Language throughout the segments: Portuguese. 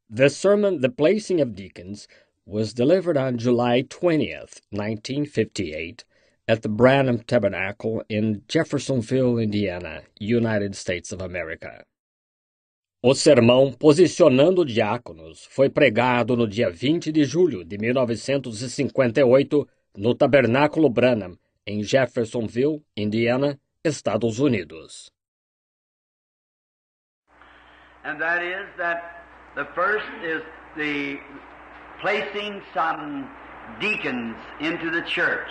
The sermon, The Placing of Deacons, was delivered on July 20th, 1958, at the Branham Tabernacle in Jeffersonville, Indiana, United States of America. O sermão Posicionando Diáconos foi pregado no dia 20 de julho de 1958 no Tabernáculo Branham, em Jeffersonville, Indiana, Estados Unidos. And that is that the first is the placing some deacons into the church.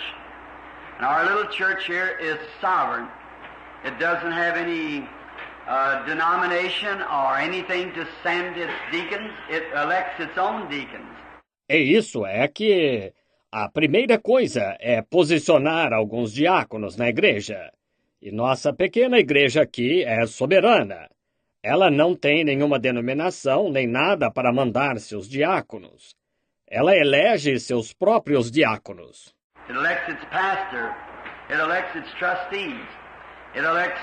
And our little church here is sovereign. It doesn't have any denomination or anything to send its deacons. It elects its own deacons. É isso, é que a primeira coisa é posicionar alguns diáconos na igreja. E nossa pequena igreja aqui é soberana. Ela não tem nenhuma denominação nem nada para mandar seus diáconos. Ela elege seus próprios diáconos. It elects its pastor. It elects its trustees. It elects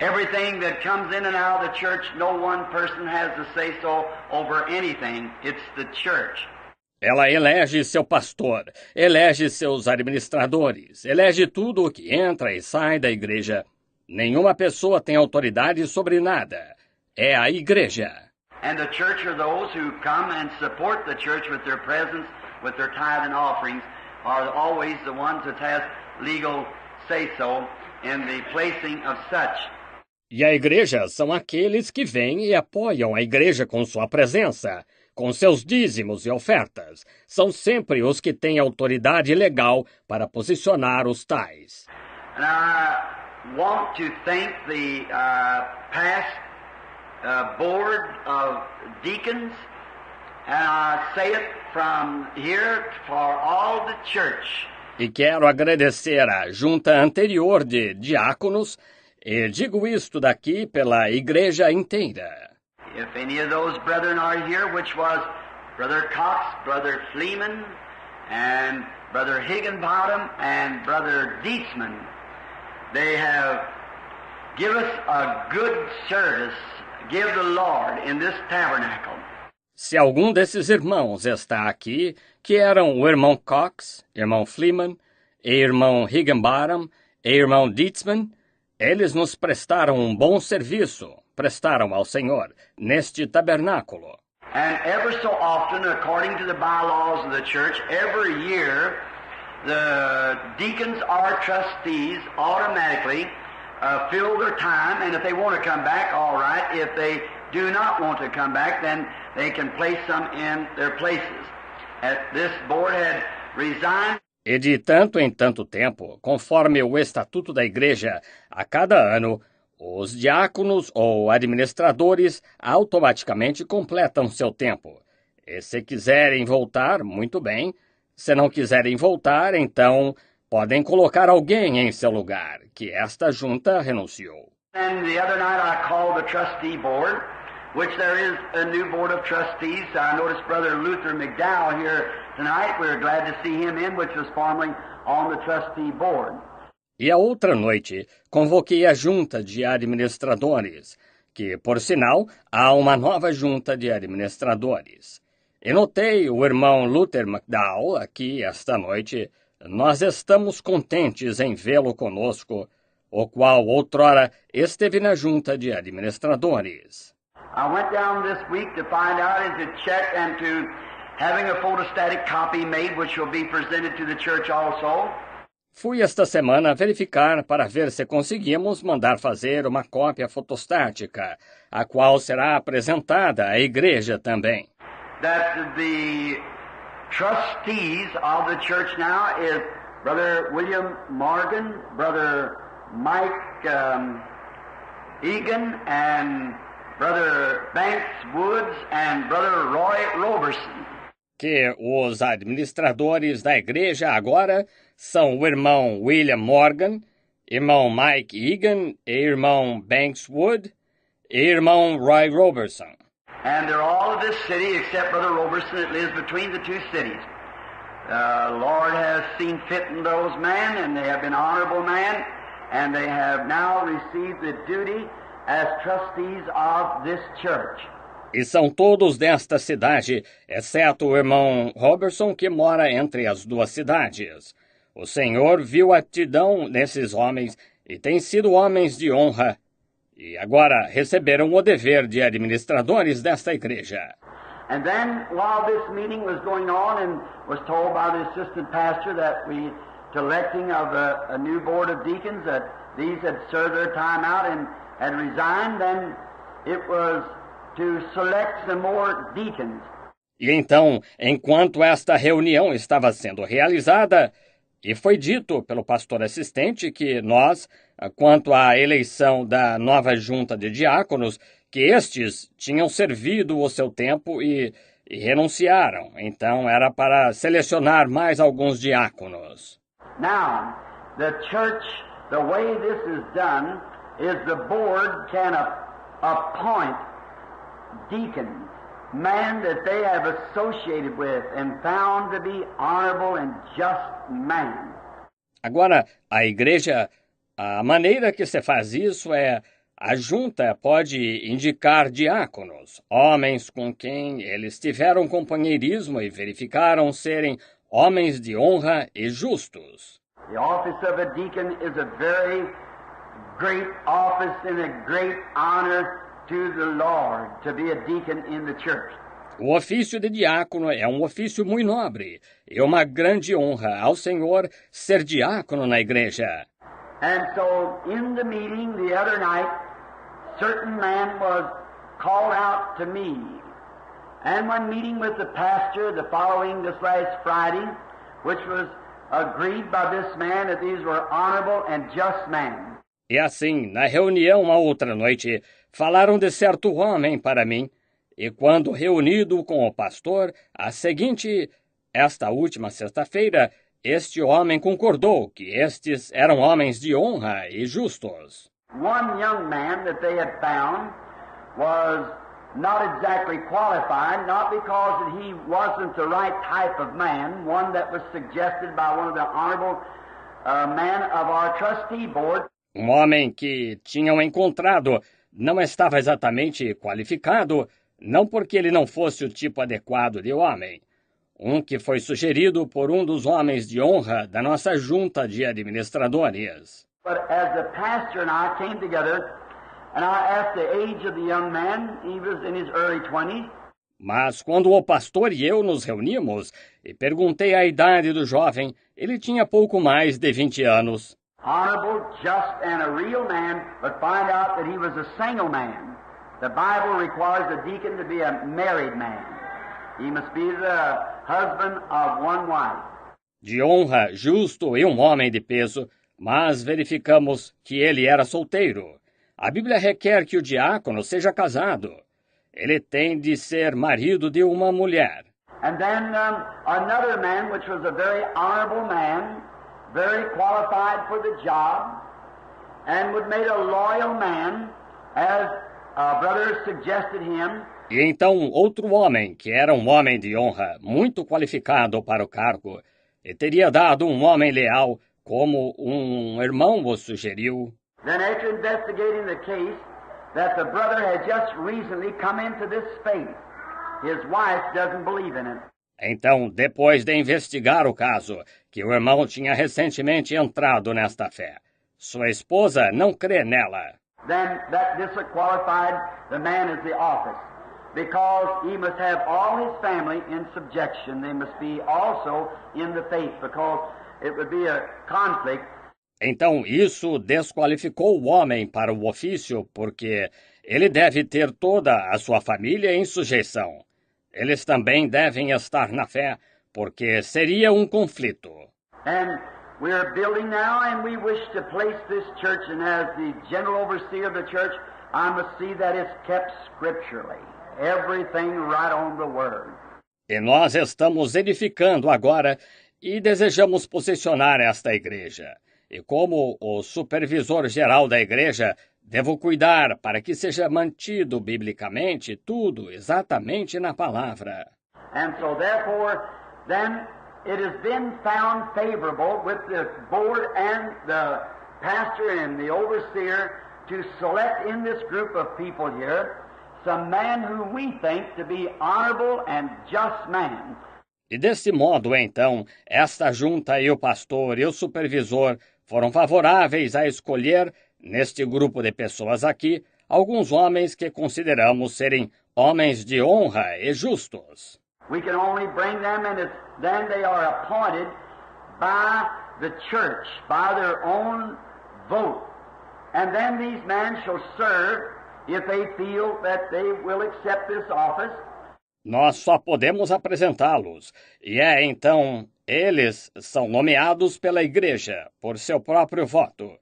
everything that comes in and out of the church. No one person has to say so over anything. It's the church. Ela elege seu pastor, elege seus administradores, elege tudo o que entra e sai da igreja. Nenhuma pessoa tem autoridade sobre nada. É a igreja. And the church are those who come and support the church with their presence, with their tithe and offerings, are always the ones that has legal say-so in the placing of such. E a igreja são aqueles que vêm e apoiam a igreja com sua presença, com seus dízimos e ofertas. São sempre os que têm autoridade legal para posicionar os tais. And I want to thank the past board of deacons, and I say it from here for all the church. E quero agradecer à junta anterior de diáconos, e digo isto daqui pela igreja inteira. If any of those brethren are here, which was Brother Cox, Brother Fleeman, and Brother Higginbottom, and Brother Dietzman, they have given us a good service, give the Lord in this tabernacle. Se algum desses irmãos está aqui, que eram o irmão Cox, irmão Fleeman, e irmão Higginbottom, e irmão Dietzman, eles nos prestaram um bom serviço, prestaram ao Senhor, neste tabernáculo. And ever so often, according to the bylaws of the church, every year, the deacons or trustees automatically fill their time, and if they want to come back, all right. If they do not want to come back, then they can place some in their places. This board had resigned. E de tanto em tanto tempo, conforme o estatuto da igreja, a cada ano, os diáconos ou administradores automaticamente completam seu tempo. E se quiserem voltar, muito bem. Se não quiserem voltar, então podem colocar alguém em seu lugar, que esta junta renunciou. And the other night I called the trustee board, which there is a new board of trustees. I noticed Brother Luther McDowell here tonight. We were glad to see him in, which was formerly on the trustee board. E a outra noite, convoquei a junta de administradores, que, por sinal, há uma nova junta de administradores. E notei o irmão Luther McDowell aqui esta noite. Nós estamos contentes em vê-lo conosco, o qual outrora esteve na junta de administradores. I went down this week to find out and to check and to having a photostatic copy made, which will be presented to the church also. Fui esta semana verificar para ver se conseguimos mandar fazer uma cópia fotostática, a qual será apresentada à igreja também. That the trustees of the church now is Brother William Morgan, Brother Mike Egan, and Brother Banks Woods, and Brother Roy Roberson. Que os administradores da igreja agora são o irmão William Morgan, irmão Mike Egan, e irmão Banks Wood, e irmão Roy Roberson. And they're all of this city except Brother Roberson that lives between the two cities. Lord has seen fit in those men, and they have been honorable men, and they have now received the duty as trustees of this church. E são todos desta cidade, exceto o irmão Robertson, que mora entre as duas cidades. O Senhor viu a aptidão nesses homens e têm sido homens de honra. E agora receberam o dever de administradores desta igreja. And then, while this meeting was going on and was told by the assistant pastor that we, electing of a new board of deacons, that these had served their time out and had resigned, then it was to select some more deacons. E então, enquanto esta reunião estava sendo realizada, e foi dito pelo pastor assistente que nós, quanto à eleição da nova junta de diáconos, que estes tinham servido o seu tempo e renunciaram. Então era para selecionar mais alguns diáconos. Now, the church, the way this is done, is the board can appoint deacons, men that they have associated with and found to be honorable and just men. Agora, a igreja, a maneira que se faz isso é a junta pode indicar diáconos, homens com quem eles tiveram companheirismo e verificaram serem homens de honra e justos. The office of a deacon is a very great office and a great honor to the Lord to be a deacon in the church. O ofício de diácono é um ofício muito nobre e uma grande honra ao Senhor ser diácono na igreja. And so in the meeting the other night, certain man was called out to me. And when meeting with the pastor the following this last Friday, which was agreed by this man that these were honorable and just men. E assim, na reunião a outra noite, falaram de certo homem para mim, e quando reunido com o pastor, esta última sexta-feira, este homem concordou que estes eram homens de honra e justos. One young man that they had found was not exactly qualified, not because that he wasn't the right type of man, one that was suggested by one of the honorable men of our trustee board. Um homem que tinham encontrado não estava exatamente qualificado, não porque ele não fosse o tipo adequado de homem. Um que foi sugerido por um dos homens de honra da nossa junta de administradores. But as the pastor and I came together, and I asked the age of the young man, he was in his early 20s. Mas quando o pastor e eu nos reunimos e perguntei a idade do jovem, ele tinha pouco mais de 20 anos. Honorable, just, and a real man, but find out that he was a single man. The Bible requires a deacon to be a married man. He must be the husband of one wife. De honra, justo e um homem de peso, mas verificamos que ele era solteiro. A Bíblia requer que o diácono seja casado. Ele tem de ser marido de uma mulher. And then another man, which was a very honorable man, very qualified for the job, and would made a loyal man, as a brother suggested him. E então outro homem, que era um homem de honra, muito qualificado para o cargo, e teria dado um homem leal, como um irmão o sugeriu. Then after investigating the case, that the brother had just recently come into this faith. His wife doesn't believe in it. Então, depois de investigar o caso, que o irmão tinha recentemente entrado nesta fé, sua esposa não crê nela. Then that disqualified the man as the office, because he must have all his family in subjection. They must be also in the faith, because it would be a conflict. Então, isso desqualificou o homem para o ofício, porque ele deve ter toda a sua família em sujeição. Eles também devem estar na fé, porque seria um conflito. And we are building now, and we wish to place this church, and as the general overseer of the church, I must see that it's kept scripturally. Everything right on the word. E nós estamos edificando agora e desejamos posicionar esta igreja. E como o supervisor geral da igreja, devo cuidar para que seja mantido biblicamente tudo exatamente na palavra. And so therefore, then it has been found favorable with the board and the pastor and the overseer to select in this group of people here some man who we think to be honorable and just man. E desse modo, então, esta junta e o pastor e o supervisor foram favoráveis a escolher, neste grupo de pessoas aqui, alguns homens que consideramos serem homens de honra e justos. We can only bring them, and then they are appointed by the church, by their own vote. And then these men shall serve if they feel that they will accept this office. Nós só podemos apresentá-los, e então eles são nomeados pela igreja por seu próprio voto.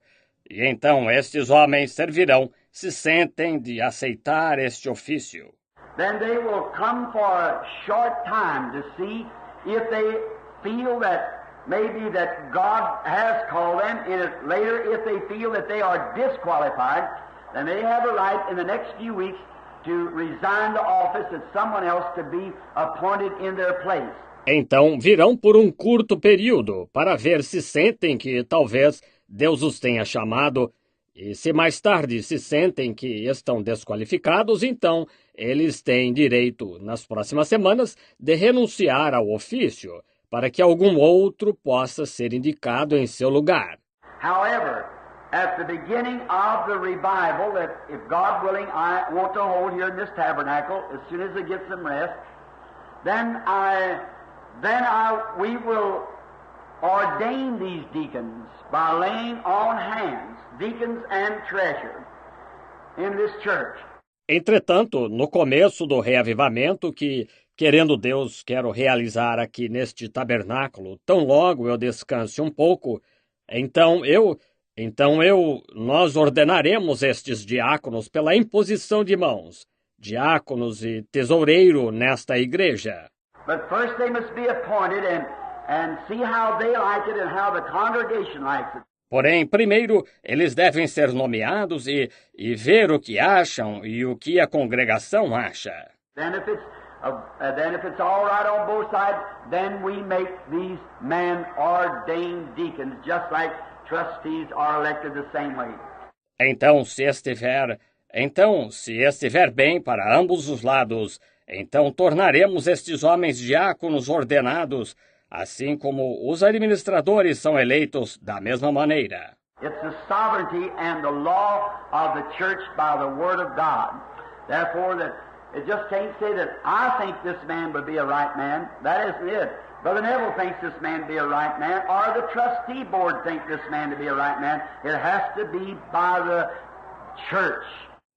E então estes homens servirão se sentem de aceitar este ofício. Then they will come for a short time to see if they feel that maybe that God has called them, and later if they feel that they are disqualified, then they have a right in the next few weeks to resign the office and someone else to be appointed in their place. Então virão por um curto período para ver se sentem que talvez Deus os tenha chamado, e se mais tarde se sentem que estão desqualificados, então eles têm direito, nas próximas semanas, de renunciar ao ofício, para que algum outro possa ser indicado em seu lugar. However, at the beginning of the revival, that if God willing, I want to hold here in this tabernacle as soon as I get some rest, we will ordain these deacons by laying on hands, deacons and treasure, in this church. Entretanto, no começo do reavivamento que, querendo Deus, quero realizar aqui neste tabernáculo, tão logo eu descanse um pouco, nós ordenaremos estes diáconos pela imposição de mãos, diáconos e tesoureiro nesta igreja. But first they must be appointed and see how they like it and how the congregation likes it. Porém, primeiro, eles devem ser nomeados e ver o que acham e o que a congregação acha. Then if it's all right on both sides, then we make these men ordained deacons, just like trustees are elected the same way. Então, se estiver bem para ambos os lados, então tornaremos estes homens diáconos ordenados, assim como os administradores são eleitos da mesma maneira. It's the sovereignty and the law of the church by the word of God. Therefore, that it just can't say that I think this man would be a right man. That isn't it. Brother Neville thinks this man to be a right man, or the trustee board think this man to be a right man. It has to be by the church.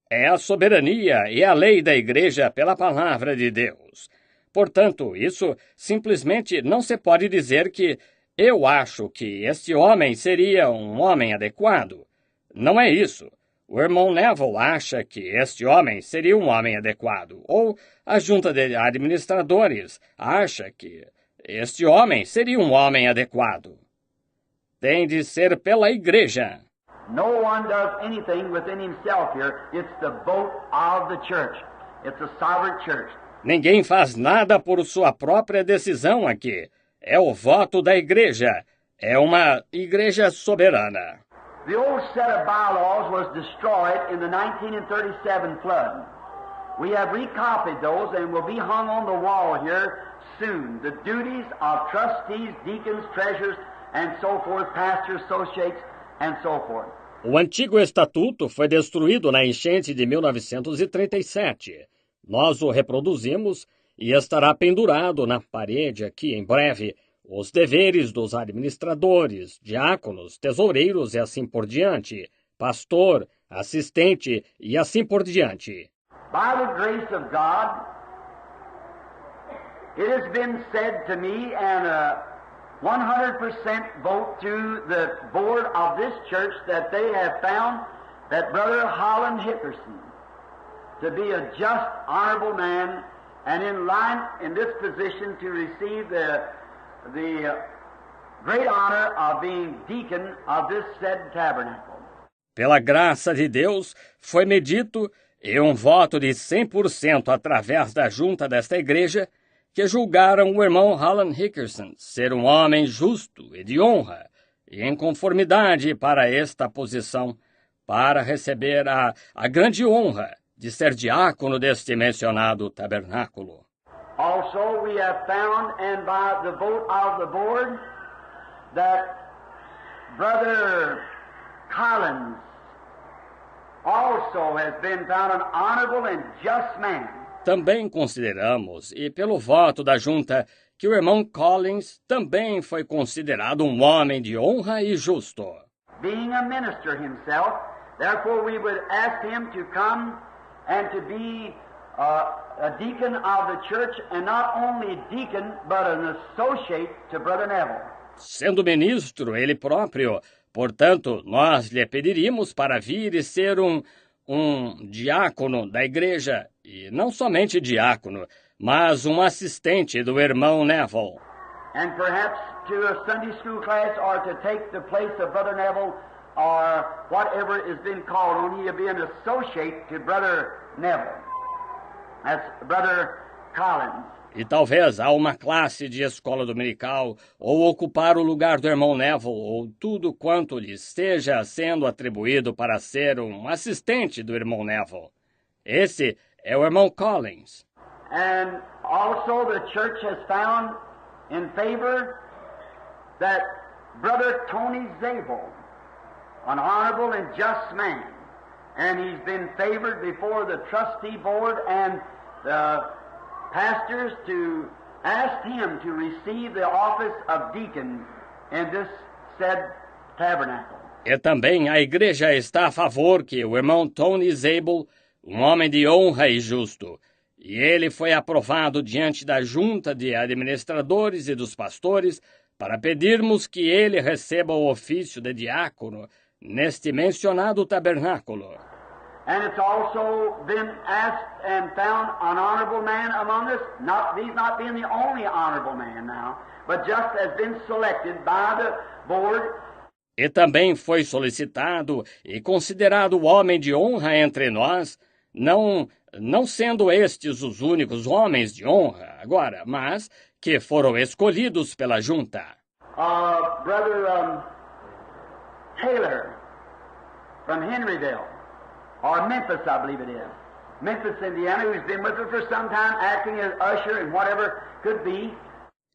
É a soberania e a lei da igreja pela palavra de Deus. Portanto, isso simplesmente não se pode dizer que eu acho que este homem seria um homem adequado. Não é isso. O irmão Neville acha que este homem seria um homem adequado, ou a junta de administradores acha que este homem seria um homem adequado. Tem de ser pela igreja. No one does anything within himself here. It's the vote of the church. It's a sovereign church. Ninguém faz nada por sua própria decisão aqui. É o voto da igreja. É uma igreja soberana. The old set of bylaws was destroyed in the 1937 flood. We have recopied those and will be hung on the wall here soon. The duties of trustees, deacons, treasurers, and so forth, pastors, associates, and so forth. O antigo estatuto foi destruído na enchente de 1937. Nós o reproduzimos e estará pendurado na parede aqui em breve os deveres dos administradores, diáconos, tesoureiros e assim por diante, pastor, assistente e assim por diante. By the grace of God, it has been said to me, and 100% vote through the board of this church, that they have found that Brother Holland Hickerson to be a just, honorable man, and in line in this position to receive the great honor of being deacon of this said tabernacle. Pela graça de Deus, foi-me dito, e um voto de 100% através da junta desta igreja, que julgaram o irmão Holland Hickerson ser um homem justo e de honra, e em conformidade para esta posição, para receber a grande honra de ser diácono deste mencionado tabernáculo. Also, we have found, and by the vote of the board, that Brother Collins also has been found an honorable and just man. Também consideramos, e pelo voto da junta, que o irmão Collins também foi considerado um homem de honra e justo. Being a minister himself, therefore we would ask him to come and to be a deacon of the church, and not only deacon, but an associate to Brother Neville. Sendo ministro ele próprio, portanto, nós lhe pediríamos para vir e ser um diácono da igreja, e não somente diácono, mas um assistente do irmão Neville. And perhaps to a Sunday school class, or to take the place of Brother Neville, or whatever is being called on, he'll be an associate to Brother Neville. That's Brother Collins. E talvez a uma classe de escola dominical, ou ocupar o lugar do irmão Neville, ou tudo quanto lhe esteja sendo atribuído para ser um assistente do irmão Neville. Esse é o irmão Collins. And also the church has found in favor that Brother Tony Zabel, an honorable and just man, and he's been favored before the trustee board and the pastors to ask him to receive the office of deacon in this said tabernacle. E também a igreja está a favor que o irmão Tony Zabel, um homem de honra e justo, e ele foi aprovado diante da junta de administradores e dos pastores para pedirmos que ele receba o ofício de diácono neste mencionado tabernáculo. And it's also been asked and found an honorable man among us, he's not being the only honorable man now, but just has been selected by the board. E também foi solicitado e considerado homem de honra entre nós, não sendo estes os únicos homens de honra agora, mas que foram escolhidos pela junta. Brother Taylor from Henryville, or Memphis, I believe it is. Memphis, Indiana, who's been with us for some time, acting as usher and whatever could be.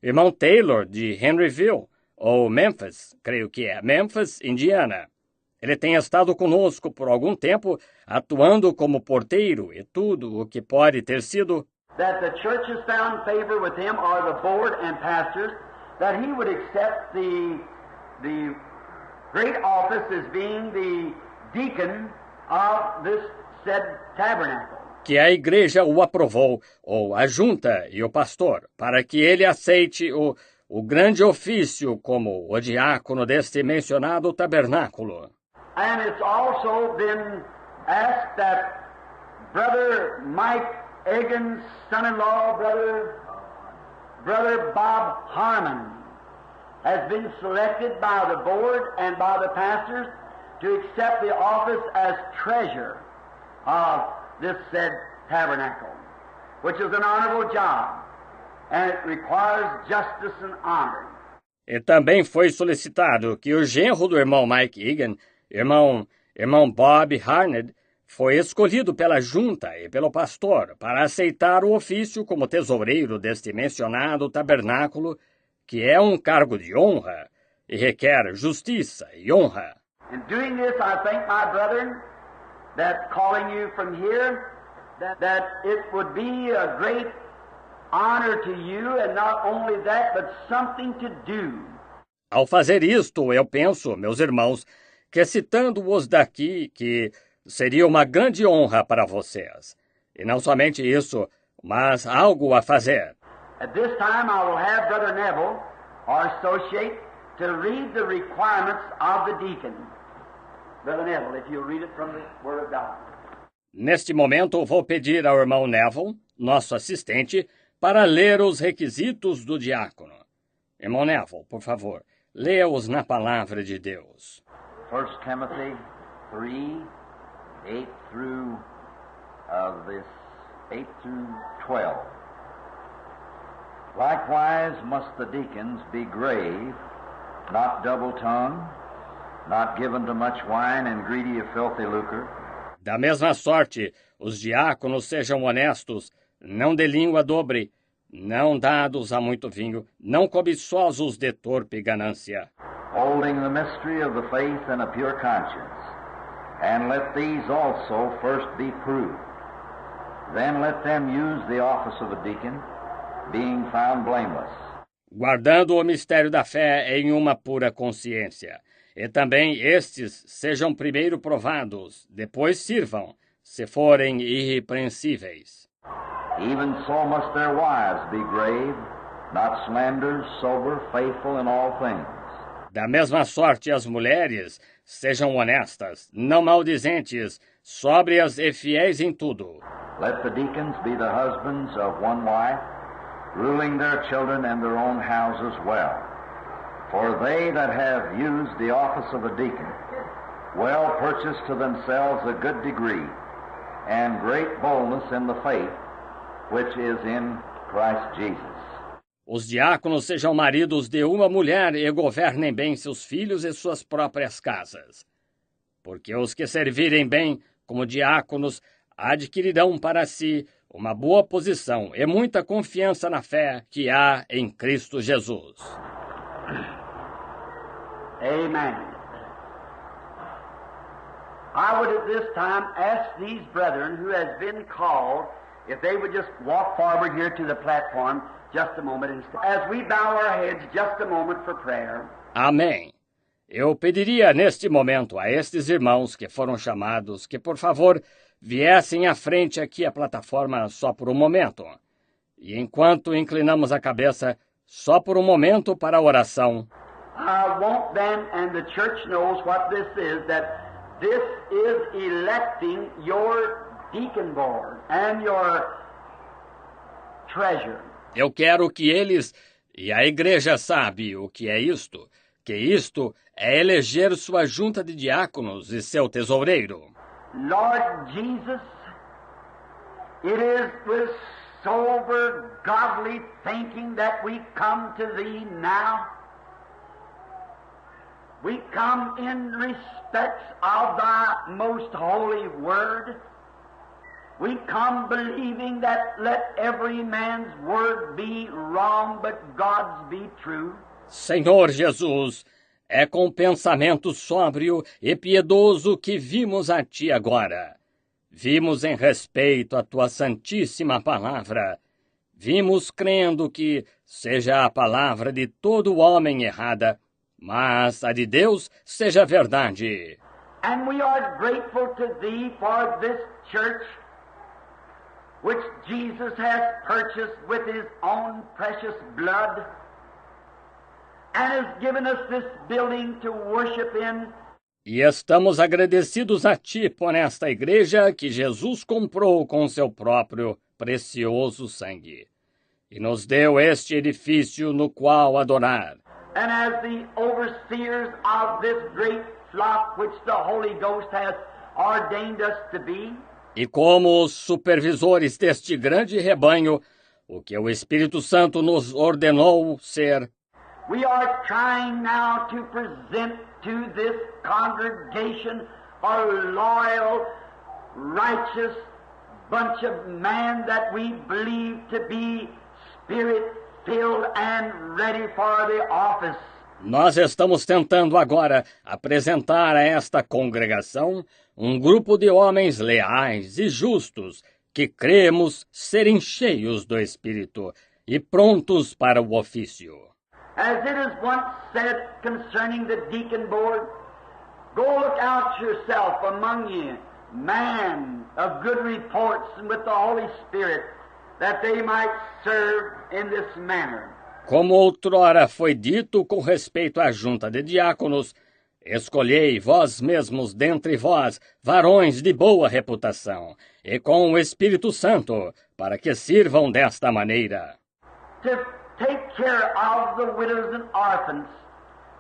Irmão Taylor, de Henryville, ou Memphis, creio que é, Memphis, Indiana. Ele tem estado conosco por algum tempo, atuando como porteiro e tudo o que pode ter sido. That the church has found favor with him, or the board and pastors, that he would accept the great office as being the deacon of this said tabernacle. Que a igreja o aprovou, ou a junta e o pastor, para que ele aceite o grande ofício como o diácono deste mencionado tabernáculo. And it's also been asked that Brother Mike Egan's son-in-law, Brother Bob Harmon, has been selected by the board and by the pastors to accept the office as treasurer of this said tabernacle, which is an honorable job, and it requires justice and honor. E também foi solicitado que o genro do irmão Mike Egan, irmão Bob Harned, foi escolhido pela junta e pelo pastor para aceitar o ofício como tesoureiro deste mencionado tabernáculo, que é um cargo de honra e requer justiça e honra. In doing this, I think, my brethren, that calling you from here, that it would be a great honor to you, and not only that, but something to do. Ao fazer isto, eu penso, meus irmãos, que citando-os daqui, que seria uma grande honra para vocês. E não somente isso, mas algo a fazer. At this time, I will have Brother Neville, our associate, to read the requirements of the deacon. Brother Neville, if you'll read it from the Word of God. Neste momento, vou pedir ao irmão Neville, nosso assistente, para ler os requisitos do diácono. Irmão Neville, por favor, leia-os na palavra de Deus. 1 Timothy 3, 8 through 12. Likewise must the deacons be grave, not double-tongued, not given to much wine and greedy of filthy lucre, Da mesma sorte, os diáconos sejam honestos, não de língua dobre, não dados a muito vinho, não cobiçosos de torpe ganância, holding the mystery of the faith in a pure conscience. And let these also first be proved. Then let them use the office of a deacon, being found blameless. guardando o mistério da fé em uma pura consciência. E também estes sejam primeiro provados, depois sirvam, se forem irrepreensíveis. Even so must their wives be grave, not slanderers, sober, faithful in all things. Da mesma sorte as mulheres sejam honestas, não maldizentes, sóbrias e fiéis em tudo. Let the deacons be the husbands of one wife, ruling their children and their own houses well. For they that have used the office of a deacon well purchase to themselves a good degree and great boldness in the faith which is in Christ Jesus. Os diáconos sejam maridos de uma mulher e governem bem seus filhos e suas próprias casas. Porque os que servirem bem como diáconos adquirirão para si uma boa posição e muita confiança na fé que há em Cristo Jesus. Amen. I would at this time ask these brethren who has been called if they would just walk forward here to the platform just a moment as we bow our heads just a moment for prayer. Amém. Eu pediria neste momento a estes irmãos que foram chamados que, por favor, viessem à frente aqui à plataforma só por um momento. E enquanto inclinamos a cabeça, só por um momento para a oração. I want them, and the church knows what this is, that this is electing your deacon board and your treasure. Eu quero que eles, e a igreja sabe o que é isto, que isto é eleger sua junta de diáconos e seu tesoureiro. Lord Jesus, it is with sober, godly thinking that we come to Thee now. We come in respects of Thy most holy word. We come believing that let every man's word be wrong, but God's be true. Senhor Jesus, é com pensamento sóbrio e piedoso que vimos a Ti agora. Vimos em respeito à Tua santíssima palavra. Vimos crendo que seja a palavra de todo homem errada, mas a de Deus seja verdade. And we are grateful to Thee for this church which Jesus has purchased with His own precious blood and has given us this building to worship in. E estamos agradecidos a Ti por esta igreja que Jesus comprou com seu próprio precioso sangue. E nos deu este edifício no qual adorar. And as the overseers of this great flock which the Holy Ghost has ordained us to be, E como os supervisores deste grande rebanho, o que o Espírito Santo nos ordenou ser, we are trying now to present to this congregation a loyal, righteous bunch of men that we believe to be Spirit-filled and ready for the office. nós estamos tentando agora apresentar a esta congregação um grupo de homens leais e justos que cremos serem cheios do Espírito e prontos para o ofício. As it is once said concerning the deacon board, go look out yourself among you, man of good reports and with the Holy Spirit, that they might serve in this manner. Como outrora foi dito com respeito à junta de diáconos, escolhei vós mesmos dentre vós varões de boa reputação, e com o Espírito Santo, para que sirvam desta maneira. To take care of the widows and orphans,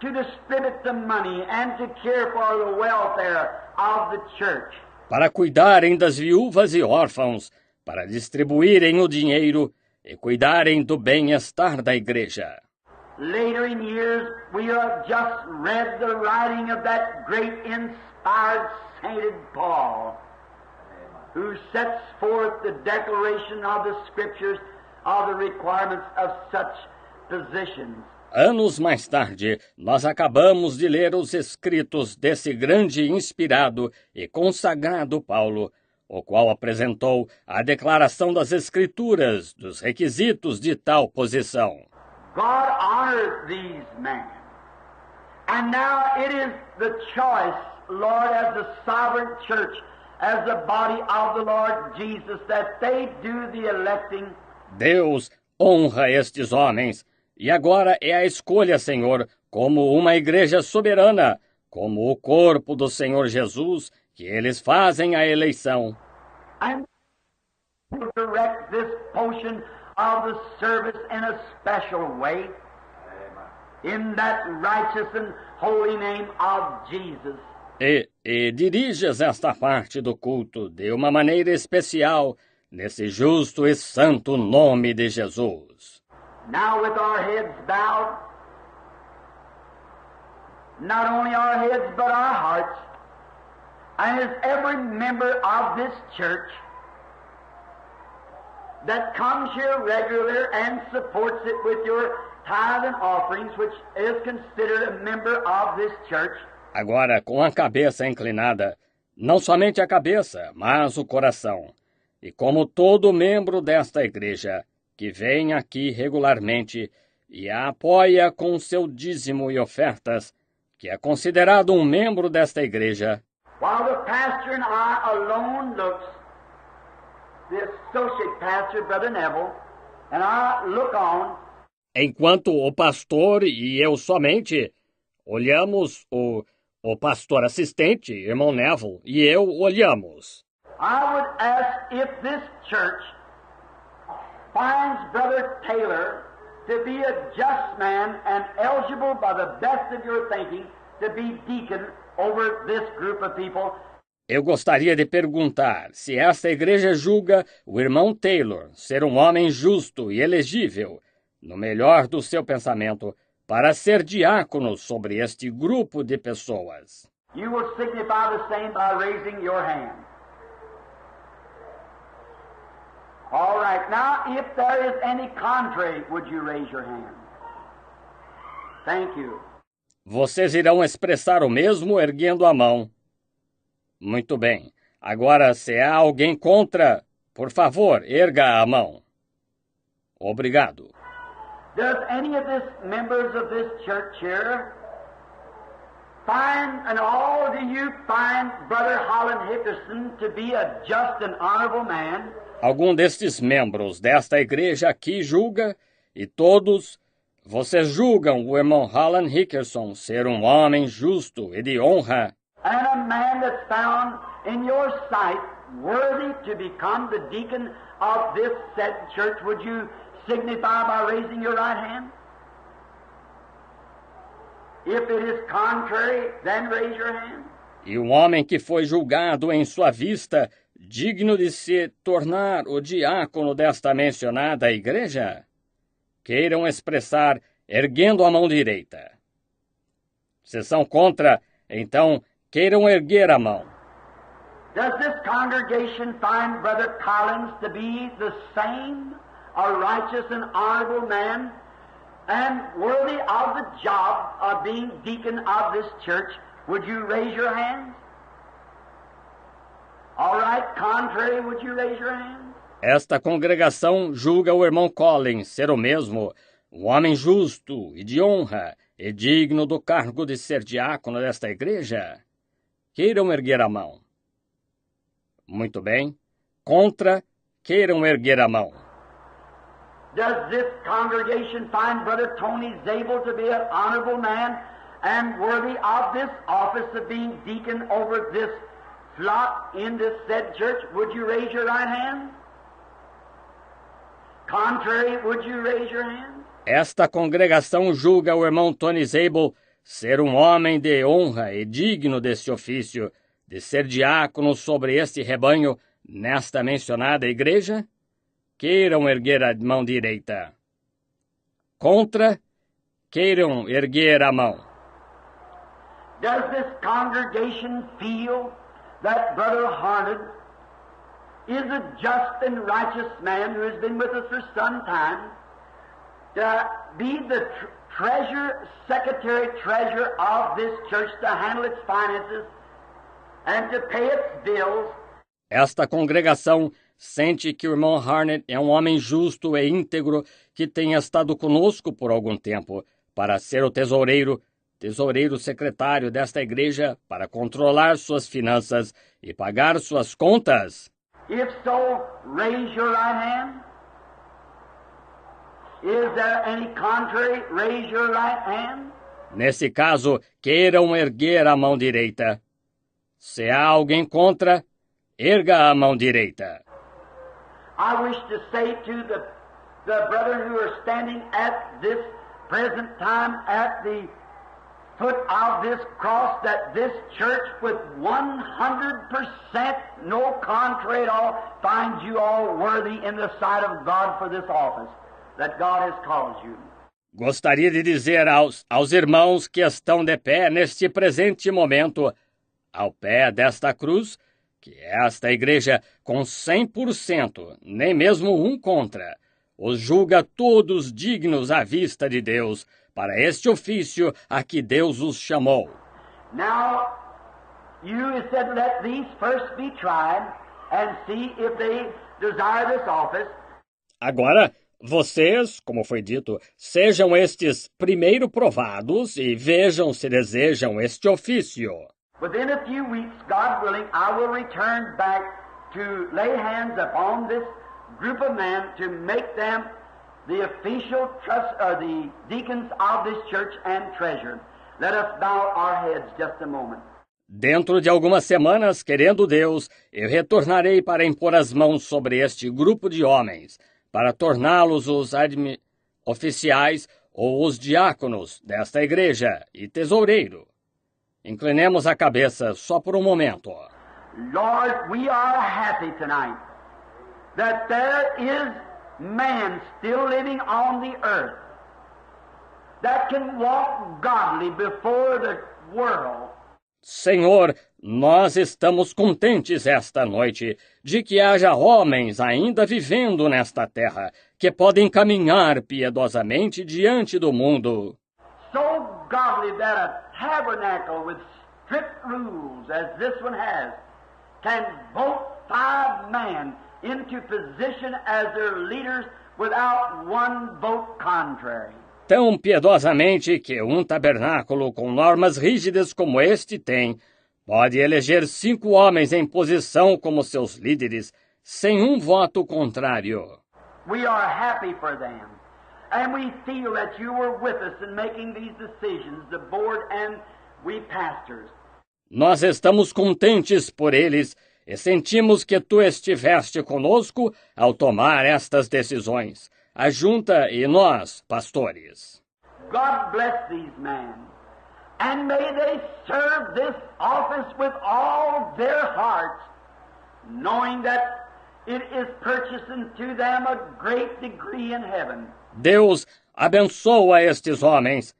to distribute the money and to care for the welfare of the church. Para cuidarem das viúvas e órfãos, para distribuírem o dinheiro e cuidarem do bem-estar da igreja. Later in years, we have just read the writing of that great inspired sainted Paul, who sets forth the declaration of the Scriptures of the requirements of such positions. Anos mais tarde, nós acabamos de ler os escritos desse grande inspirado e consagrado Paulo, o qual apresentou a declaração das Escrituras dos requisitos de tal posição. God honored these men. And now it is the choice, Lord, as the sovereign church, as the body of the Lord Jesus, that they do the electing. Deus honra estes homens, e agora é a escolha, Senhor, como uma igreja soberana, como o corpo do Senhor Jesus, que eles fazem a eleição. And direct this portion of the service in a special way, in that righteous and holy name of Jesus. E diriges esta parte do culto de uma maneira especial, nesse justo e santo nome de Jesus. Now with our heads bowed, not only our heads but our hearts, and as every member of this church that comes here regularly and supports it with your tithe and offerings, which is considered a member of this church. Agora, com a cabeça inclinada, não somente a cabeça, mas o coração, e como todo membro desta igreja, que vem aqui regularmente e a apoia com seu dízimo e ofertas, que é considerado um membro desta igreja. While the pastor and I alone looks, the associate pastor, Brother Neville, and I look on. Enquanto o pastor e eu somente olhamos, o pastor assistente, irmão Neville, e eu olhamos. I would ask if this church finds Brother Taylor to be a just man and eligible by the best of your thinking to be deacon over this group of people. Eu gostaria de perguntar se esta igreja julga o irmão Taylor ser um homem justo e elegível, no melhor do seu pensamento, para ser diácono sobre este grupo de pessoas. You will signify the same by raising your hand. All right. Now, if there is any contrary, would you raise your hand? Thank you. Vocês irão expressar o mesmo erguendo a mão. Muito bem. Agora, se há alguém contra, por favor, erga a mão. Obrigado. Does any of the members of this church here find, and all do you find Brother Holland Hickerson to be a just and honorable man? Algum destes membros desta igreja aqui julga, e todos, vocês julgam o irmão Holland Hickerson ser um homem justo e de honra? And a man that's found in your sight worthy to become the deacon of this said church, would you signify by raising your right hand? If it is contrary, then raise your hand. E um homem que foi julgado em sua vista, digno de se tornar o diácono desta mencionada igreja? Queiram expressar erguendo a mão direita. Se são contra, então queiram erguer a mão. Does this congregation find Brother Collins to be the same, a righteous and honorable man, and worthy of the job of being deacon of this church? Would you raise your hands? All right, contrary, would you raise your hands? Esta congregação julga o irmão Collins ser o mesmo, um homem justo e de honra, e digno do cargo de ser diácono desta igreja? Queiram erguer a mão. Muito bem. Contra, queiram erguer a mão. Does this congregation find Brother Tony Zabel to be an honorable man and worthy of this office of being deacon over this flock in this said church? Would you raise your right hand? Contrary, would you raise your hand? Esta congregação julga o irmão Tony Zabel ser um homem de honra e digno desse ofício, de ser diácono sobre este rebanho nesta mencionada igreja? Queiram erguer a mão direita. Contra, queiram erguer a mão. Does this congregation feel that Brother Harned is a just and righteous man who has been with us for some time, to be the treasurer of this church, to handle its finances and to pay its bills. Esta congregação sente que o irmão Harnett é um homem justo e íntegro que tenha estado conosco por algum tempo para ser o tesoureiro secretário desta igreja para controlar suas finanças e pagar suas contas. If so, raise your right hand. Is there any contrary? Raise your right hand. Nesse caso, queiram erguer a mão direita. Se há alguém contra, erga a mão direita. I wish to say to the brethren who are standing at this present time at the foot of this cross, that this church with 100% no contrary at all finds you all worthy in the sight of God for this office that God has called you. Gostaria de dizer aos irmãos que estão de pé neste presente momento, ao pé desta cruz, que esta igreja, com 100%, nem mesmo um contra, os julga todos dignos à vista de Deus para este ofício a que Deus os chamou. Now, you said, let these first be tried and see if they desire this office. Agora, vocês, como foi dito, sejam estes primeiro provados e vejam se desejam este ofício. Within a few weeks, God willing, I will return back to lay hands upon this group of men to make them the official the deacons of this church and treasurer. Let us bow our heads just a moment. Dentro de algumas semanas, querendo Deus, eu retornarei para impor as mãos sobre este grupo de homens, para torná-los os oficiais ou os diáconos desta igreja e tesoureiro. Inclinemos a cabeça só por um momento. Lord, we are happy tonight that there is man still living on the earth that can walk godly before the world. Senhor, nós estamos contentes esta noite de que haja homens ainda vivendo nesta terra que podem caminhar piedosamente diante do mundo. So godly that a tabernacle with strict rules, as this one has, can vote 5 men into position as their leaders without one vote contrary. Tão piedosamente que um tabernáculo com normas rígidas como este tem, pode eleger 5 homens em posição como seus líderes, sem um voto contrário. We are happy for them, and we feel that you were with us in making these decisions, the board and we pastors. Nós estamos contentes por eles e sentimos que tu estiveste conosco ao tomar estas decisões, a junta e nós, pastores. God bless these men, and may they serve this office with all their hearts, knowing that it is purchasing to them a great degree in heaven. Deus abençoa estes homens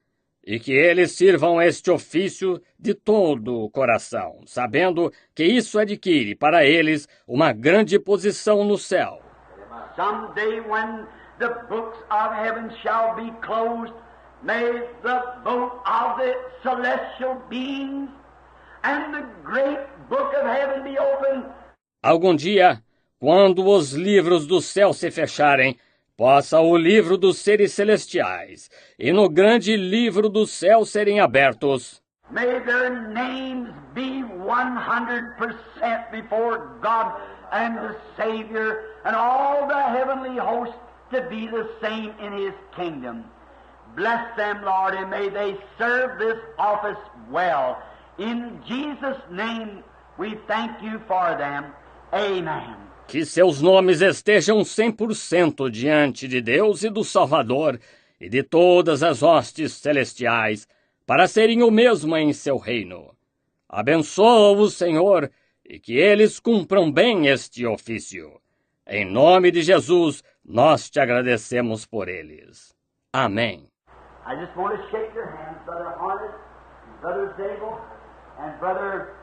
e que eles sirvam este ofício de todo o coração, sabendo que isso adquire para eles uma grande posição no céu. Someday when the books of heaven shall be closed, may the vote of the celestial beings and the great book of heaven be opened. Algum dia, quando os livros do céu se fecharem, possa o livro dos seres celestiais e no grande livro do céu serem abertos. May their names be 100% before God and the Savior and all the heavenly hosts to be the same in His kingdom. Bless them, Lord, and may they serve this office well. In Jesus' name, we thank you for them. Amen. Que seus nomes estejam 100% diante de Deus e do Salvador e de todas as hostes celestiais, para serem o mesmo em seu reino. Abençoa-os, Senhor, e que eles cumpram bem este ofício. Em nome de Jesus, nós te agradecemos por eles. Amém. I just want to shake your hands, Brother Harnett, Brother Zabel, and Brother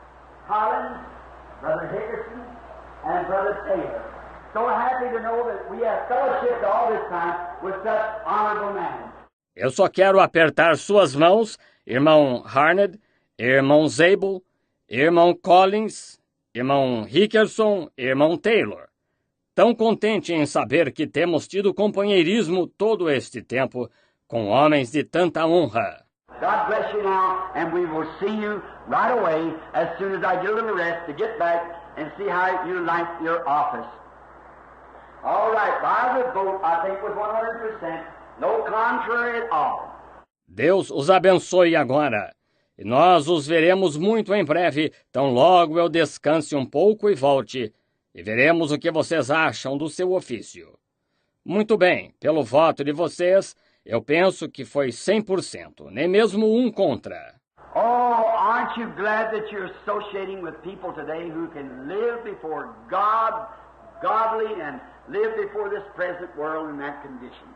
Collins, Brother Hickerson, and and Brother Taylor. So happy to know that we have fellowship all this time with such honorable men. Eu só quero apertar suas mãos, irmão Harned, irmão Zabel, irmão Collins, irmão Rickerson, irmão Taylor. Tão contente em saber que temos tido companheirismo todo este tempo com homens de tanta honra. God bless you now, and we will see you right away as soon as I get a little rest to get back and see how you like your office. All right, by the vote, I think was 100%, no contrary at all. Deus os abençoe agora, e nós os veremos muito em breve, tão logo eu descanse um pouco e volte, e veremos o que vocês acham do seu ofício. Muito bem, pelo voto de vocês, eu penso que foi 100%, nem mesmo um contra. Oh, aren't you glad that you're associating with people today who can live before God, godly, and live before this present world in that condition?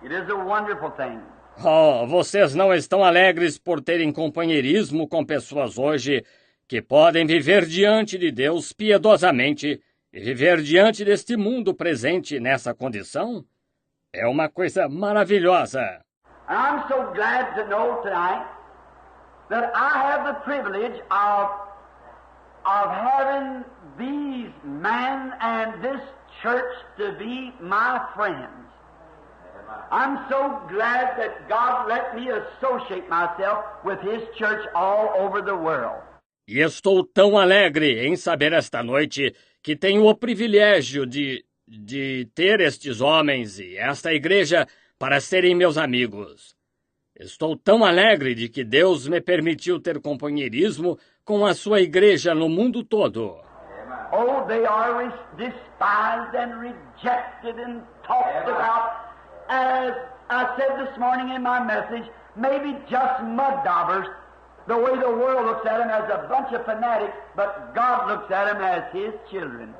It is a wonderful thing. Oh, vocês não estão alegres por terem companheirismo com pessoas hoje que podem viver diante de Deus piedosamente e viver diante deste mundo presente nessa condição? É uma coisa maravilhosa. And I'm so glad to know tonight that I have the privilege of having these men and this church to be my friends. I'm so glad that God let me associate myself with His church all over the world. E estou tão alegre em saber esta noite que tenho o privilégio de ter estes homens e esta igreja para serem meus amigos. Estou tão alegre de que Deus me permitiu ter companheirismo com a sua igreja no mundo todo. Oh, they are despised and rejected and talked about, as I said this morning in my message, maybe just mud daubers, the way the world looks at them as a bunch of fanatics, but God looks at them as His children.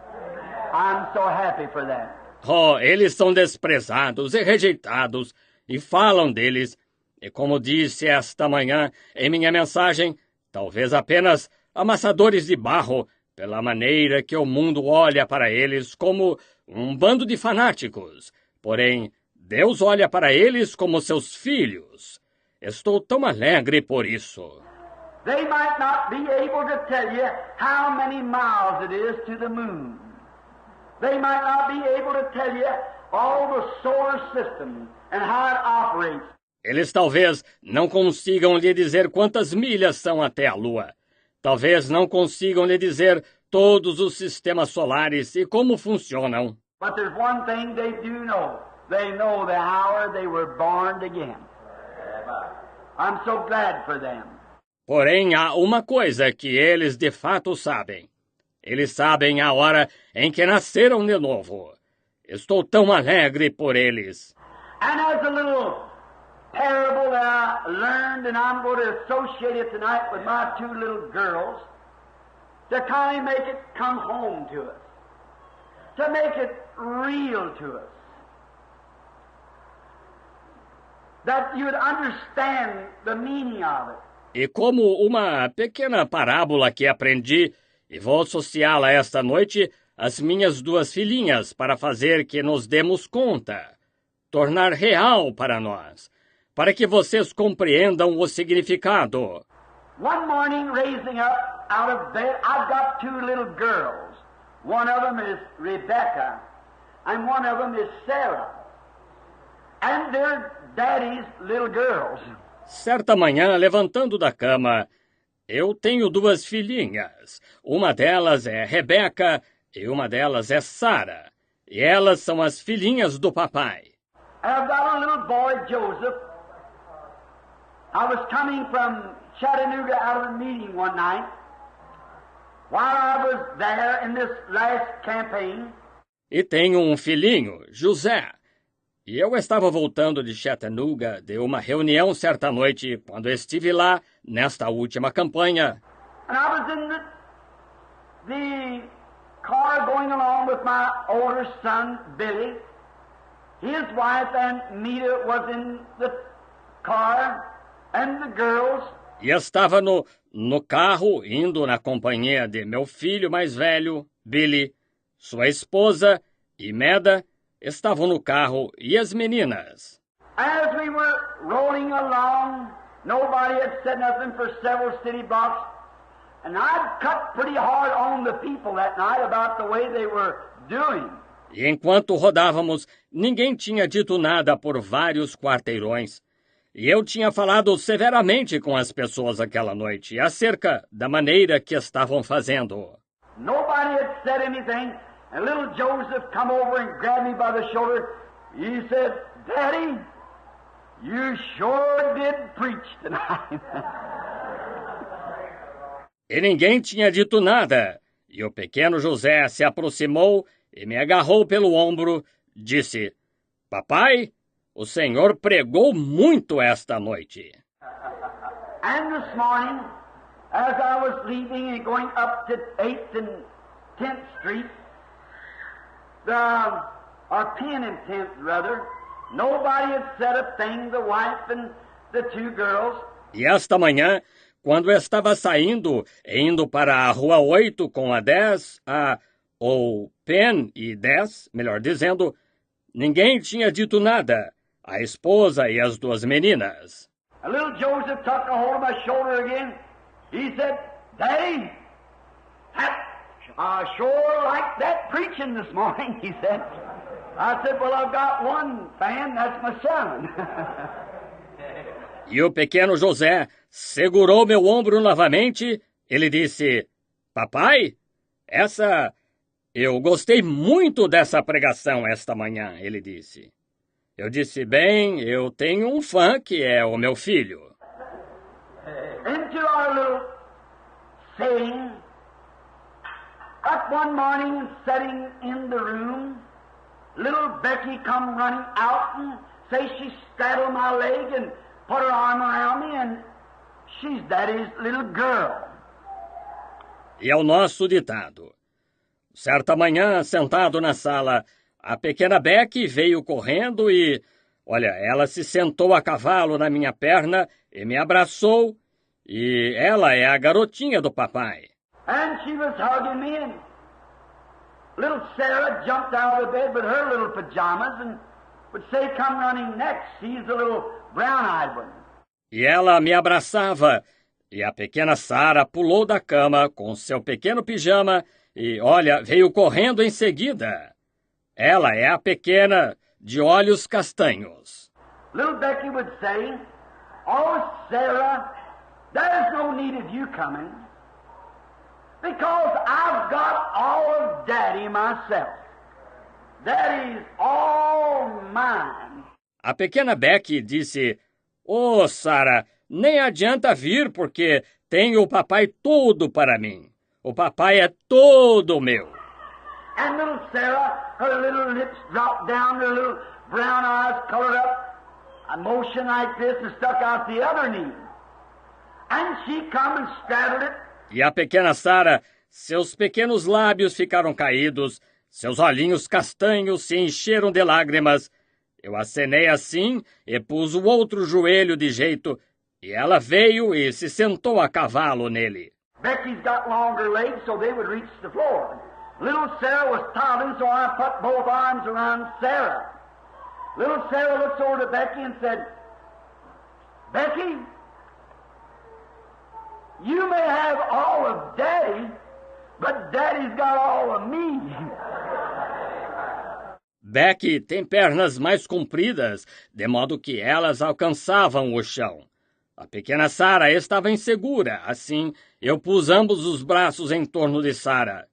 I'm so happy for that. Oh, eles são desprezados e rejeitados, e falam deles, e como disse esta manhã em minha mensagem, talvez apenas amassadores de barro, pela maneira que o mundo olha para eles como um bando de fanáticos. Porém, Deus olha para eles como seus filhos. Estou tão alegre por isso. They might not be able to tell you how many miles it is to the moon. They might not be able to tell you all the solar system and how it operates. Eles talvez não consigam lhe dizer quantas milhas são até a Lua. Talvez não consigam lhe dizer todos os sistemas solares e como funcionam. But there's one thing they do know. They know the hour they were born again. I'm so glad for them. Porém, há uma coisa que eles de fato sabem. Eles sabem a hora em que nasceram de novo. Estou tão alegre por eles. And as a little parable that I learned, and I'm going to associate it tonight with my two little girls, to kind of make it come home to us, to make it real to us, that you would understand the meaning of it. E como uma pequena parábola que aprendi, e vou associá-la esta noite às minhas duas filhinhas para fazer que nos demos conta, tornar real para nós, para que vocês compreendam o significado. One morning, raising up out of bed, I've got two little girls. One of them is Rebecca, and one of them is Sarah. And they're Daddy's little girls. Certa manhã, levantando da cama, eu tenho duas filhinhas. Uma delas é Rebeca e uma delas é Sara. E elas são as filhinhas do papai. And I've got a little boy, Joseph. I was coming from Chattanooga out of a meeting one night. While I was there in this last campaign. E tenho um filhinho, José. E eu estava voltando de Chattanooga de uma reunião certa noite, quando estive lá, nesta última campanha. And I was in the car going along with my older son, Billy. His wife and Mita was in the car, and the girls. E estava no carro, indo na companhia de meu filho mais velho, Billy, sua esposa e Meda estavam no carro e as meninas. As we were rolling along, nobody had said nothing for several city blocks, and I'd cut pretty hard on the people that night about the way they were doing. E enquanto rodávamos, ninguém tinha dito nada por vários quarteirões. E eu tinha falado severamente com as pessoas aquela noite acerca da maneira que estavam fazendo. Nobody had said anything, and little Joseph come over and grabbed me by the shoulder. He said, "Daddy, you sure did preach tonight." E ninguém tinha dito nada. E o pequeno José se aproximou e me agarrou pelo ombro, disse, "Papai, o Senhor pregou muito esta noite." And this morning, as I was leaving and going up to 8th and 10th Street, or 10 and 10th rather, nobody had said a thing, the wife and the two girls. E esta manhã, quando eu estava saindo, indo para a Rua 8 com a 10, ou Penn e 10, melhor dizendo, ninguém tinha dito nada, a esposa e as duas meninas. A little Joseph took a hold of my shoulder again. He said, "Daddy, I sure like that preaching this morning," he said. I said, "Well, I've got one fan, that's my son." E o pequeno José segurou meu ombro novamente. Ele disse, "Papai, eu gostei muito dessa pregação esta manhã", ele disse. Eu disse, "Bem, eu tenho um fã que é o meu filho." Into our little saying, up one morning and sitting in the room, little Becky come running out and say she straddled my leg and put her arm around me, and she's Daddy's little girl. E ao nosso ditado. Certa manhã, sentado na sala, a pequena Becky veio correndo e, ela se sentou a cavalo na minha perna e me abraçou, e ela é a garotinha do papai. And she was hugging me, and little Sarah jumped out of bed with her little pajamas and would say, "Come running next." She's the little brown-eyed one. E ela me abraçava, e a pequena Sarah pulou da cama com seu pequeno pijama e, veio correndo em seguida. Ela é a pequena de olhos castanhos. Little Becky would say, "Oh, Sarah, there's no need of you coming, because I've got all of Daddy myself. Daddy's all mine." A pequena Becky disse, "Oh, Sarah, nem adianta vir porque tenho o papai todo para mim. O papai é todo meu." And little Sarah, her little lips dropped down, her little brown eyes colored up, a motion like this and stuck out the other knee. And she come and straddled it. E a pequena Sarah, seus pequenos lábios ficaram caídos, seus olhinhos castanhos se encheram de lágrimas. Eu acenei assim e pus o outro joelho de jeito, e ela veio e se sentou a cavalo nele. Becky's got longer legs so they would reach the floor. Little Sarah was toddling, so I put both arms around Sarah. Little Sarah looks over to Becky and said, "Becky, you may have all of Daddy, but Daddy's got all of me." Becky tem pernas mais compridas, de modo que elas alcançavam o chão. A pequena Sarah estava insegura, assim eu pus ambos os braços em torno de Sarah.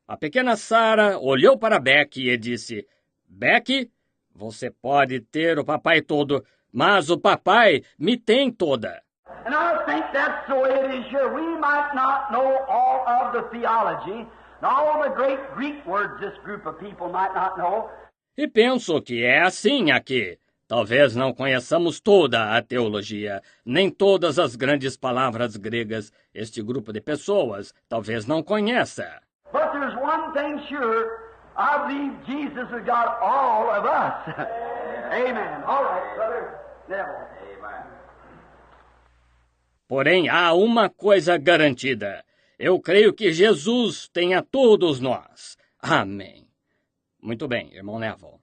A pequena Sarah olhou para Becky e disse, "Becky, você pode ter o papai todo, mas o papai me tem toda." And I think that's the way it is here. We might not know all of the theology, and all the great Greek words this group of people might not know. E penso que é assim aqui. Talvez não conheçamos toda a teologia, nem todas as grandes palavras gregas. Este grupo de pessoas talvez não conheça. But there's one thing sure, I believe Jesus has got all of us. Amen. All right, brother. Neville. Amen. Porém, há uma coisa garantida. Eu creio que Jesus tem a todos nós. Amém. Muito bem, irmão Neville.